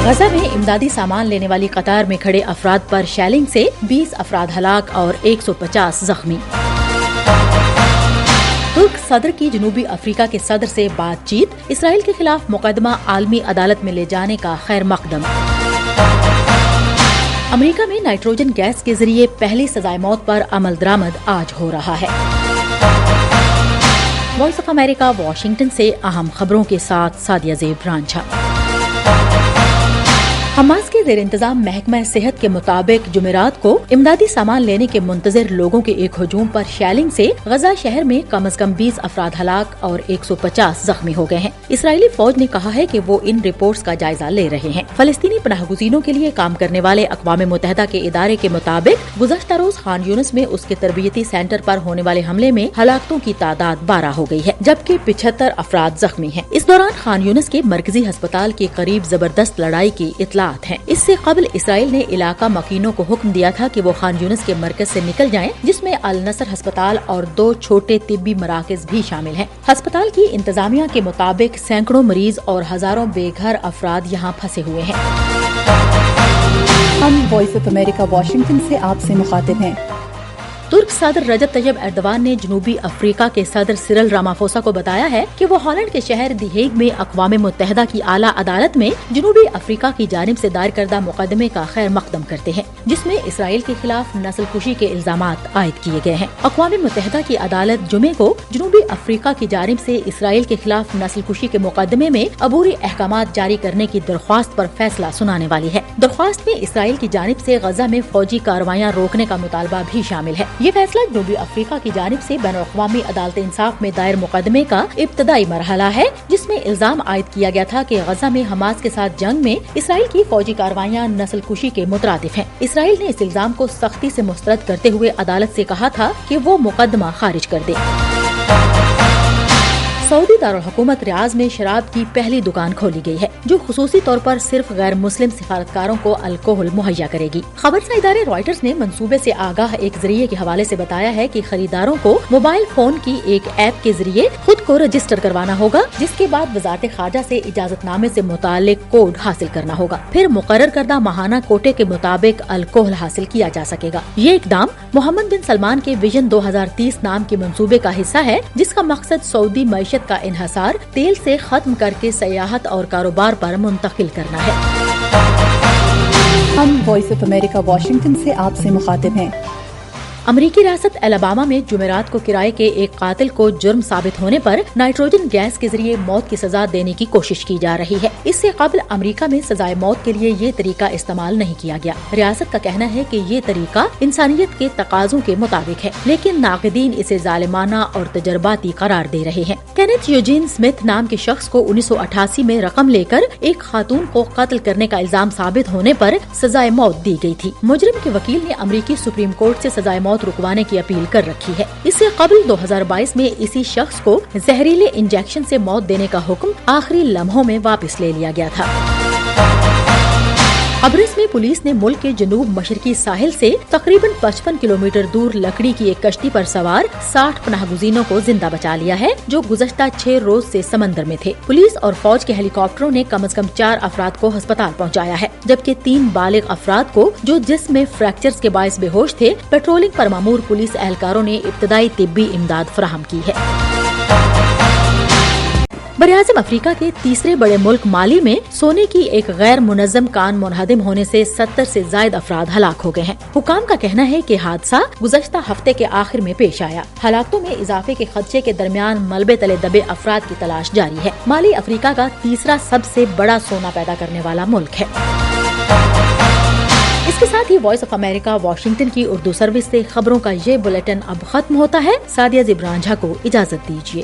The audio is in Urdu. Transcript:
غزہ میں امدادی سامان لینے والی قطار میں کھڑے افراد پر شیلنگ سے 20 افراد ہلاک اور 150 زخمی۔ ترک صدر کی جنوبی افریقہ کے صدر سے بات چیت، اسرائیل کے خلاف مقدمہ عالمی عدالت میں لے جانے کا خیر مقدم۔ امریکہ میں نائٹروجن گیس کے ذریعے پہلی سزائے موت پر عمل درآمد آج ہو رہا ہے۔ وائس آف امریکہ واشنگٹن سے اہم خبروں کے ساتھ سادیہ زیب رانجھا۔ حماس کے زیر انتظام محکمہ صحت کے مطابق جمعرات کو امدادی سامان لینے کے منتظر لوگوں کے ایک ہجوم پر شیلنگ سے غزہ شہر میں کم از کم 20 افراد ہلاک اور 150 زخمی ہو گئے ہیں۔ اسرائیلی فوج نے کہا ہے کہ وہ ان رپورٹس کا جائزہ لے رہے ہیں۔ فلسطینی پناہ گزینوں کے لیے کام کرنے والے اقوام متحدہ کے ادارے کے مطابق گزشتہ روز خان یونس میں اس کے تربیتی سینٹر پر ہونے والے حملے میں ہلاکتوں کی تعداد 12 ہو گئی ہے، جبکہ 75 افراد زخمی ہیں۔ اس دوران خان یونس کے مرکزی ہسپتال کے قریب زبردست لڑائی کی اطلاع ہیں۔ اس سے قبل اسرائیل نے علاقہ مکینوں کو حکم دیا تھا کہ وہ خان یونس کے مرکز سے نکل جائیں، جس میں النصر ہسپتال اور 2 چھوٹے طبی مراکز بھی شامل ہیں۔ ہسپتال کی انتظامیہ کے مطابق سینکڑوں مریض اور ہزاروں بے گھر افراد یہاں پھنسے ہوئے ہیں۔ ہم وائس آف امریکہ واشنگٹن سے آپ سے مخاطب ہیں۔ ترک صدر رجب طیب ایردوان نے جنوبی افریقہ کے صدر سرل رامافوسا کو بتایا ہے کہ وہ ہالینڈ کے شہر دی ہیگ میں اقوام متحدہ کی اعلیٰ عدالت میں جنوبی افریقہ کی جانب سے دائر کردہ مقدمے کا خیر مقدم کرتے ہیں، جس میں اسرائیل کے خلاف نسل کشی کے الزامات عائد کیے گئے ہیں۔ اقوام متحدہ کی عدالت جمعے کو جنوبی افریقہ کی جانب سے اسرائیل کے خلاف نسل کشی کے مقدمے میں عبوری احکامات جاری کرنے کی درخواست پر فیصلہ سنانے والی ہے۔ درخواست میں اسرائیل کی جانب سے غزہ میں فوجی کارروائیاں روکنے کا مطالبہ بھی شامل ہے۔ یہ فیصلہ جنوبی افریقہ کی جانب سے بین الاقوامی عدالت انصاف میں دائر مقدمے کا ابتدائی مرحلہ ہے، جس میں الزام عائد کیا گیا تھا کہ غزہ میں حماس کے ساتھ جنگ میں اسرائیل کی فوجی کارروائیاں نسل کشی کے مترادف ہیں۔ اسرائیل نے اس الزام کو سختی سے مسترد کرتے ہوئے عدالت سے کہا تھا کہ وہ مقدمہ خارج کر دے۔ سعودی دارالحکومت ریاض میں شراب کی پہلی دکان کھولی گئی ہے، جو خصوصی طور پر صرف غیر مسلم سفارتکاروں کو الکوہل مہیا کرے گی۔ خبرساز ادارے رائٹرز نے منصوبے سے آگاہ ایک ذریعے کے حوالے سے بتایا ہے کہ خریداروں کو موبائل فون کی ایک ایپ کے ذریعے خود کو رجسٹر کروانا ہوگا، جس کے بعد وزارت خارجہ سے اجازت نامے سے متعلق کوڈ حاصل کرنا ہوگا، پھر مقرر کردہ ماہانہ کوٹے کے مطابق الکوہل حاصل کیا جا سکے گا۔ یہ اقدام محمد بن سلمان کے ویژن 2030 نام کے منصوبے کا حصہ ہے، جس کا مقصد سعودی معیشت کا انحصار تیل سے ختم کر کے سیاحت اور کاروبار پر منتقل کرنا ہے۔ ہم وائس آف امریکہ واشنگٹن سے آپ سے مخاطب ہیں۔ امریکی ریاست الاباما میں جمعرات کو کرائے کے ایک قاتل کو جرم ثابت ہونے پر نائٹروجن گیس کے ذریعے موت کی سزا دینے کی کوشش کی جا رہی ہے۔ اس سے قبل امریکہ میں سزائے موت کے لیے یہ طریقہ استعمال نہیں کیا گیا۔ ریاست کا کہنا ہے کہ یہ طریقہ انسانیت کے تقاضوں کے مطابق ہے، لیکن ناقدین اسے ظالمانہ اور تجرباتی قرار دے رہے ہیں۔ کینتھ یوجین اسمتھ نام کے شخص کو 1988 میں رقم لے کر ایک خاتون کو قتل کرنے کا الزام ثابت ہونے پر سزائے موت دی گئی تھی۔ مجرم کے وکیل نے امریکی سپریم کورٹ سے سزائے موت رکوانے کی اپیل کر رکھی ہے۔ اس سے قبل 2022 میں اسی شخص کو زہریلے انجیکشن سے موت دینے کا حکم آخری لمحوں میں واپس لے لیا گیا تھا۔ قبرص میں پولیس نے ملک کے جنوب مشرقی ساحل سے تقریباً 55 کلومیٹر دور لکڑی کی ایک کشتی پر سوار 60 پناہ گزینوں کو زندہ بچا لیا ہے، جو گزشتہ 6 روز سے سمندر میں تھے۔ پولیس اور فوج کے ہیلی کاپٹروں نے کم از کم 4 افراد کو ہسپتال پہنچایا ہے، جبکہ 3 بالغ افراد کو، جو جسم میں فریکچرز کے باعث بے ہوش تھے، پیٹرولنگ پر مامور پولیس اہلکاروں نے ابتدائی طبی امداد فراہم کی ہے۔ براعظم افریقہ کے تیسرے بڑے ملک مالی میں سونے کی ایک غیر منظم کان منہدم ہونے سے 70 سے زائد افراد ہلاک ہو گئے ہیں۔ حکام کا کہنا ہے کہ حادثہ گزشتہ ہفتے کے آخر میں پیش آیا۔ ہلاکتوں میں اضافے کے خدشے کے درمیان ملبے تلے دبے افراد کی تلاش جاری ہے۔ مالی افریقہ کا تیسرا سب سے بڑا سونا پیدا کرنے والا ملک ہے۔ اس کے ساتھ ہی وائس آف امریکہ واشنگٹن کی اردو سروس سے خبروں کا یہ بلیٹن اب ختم ہوتا ہے۔ سادیہ زیب رانجھا کو اجازت دیجیے۔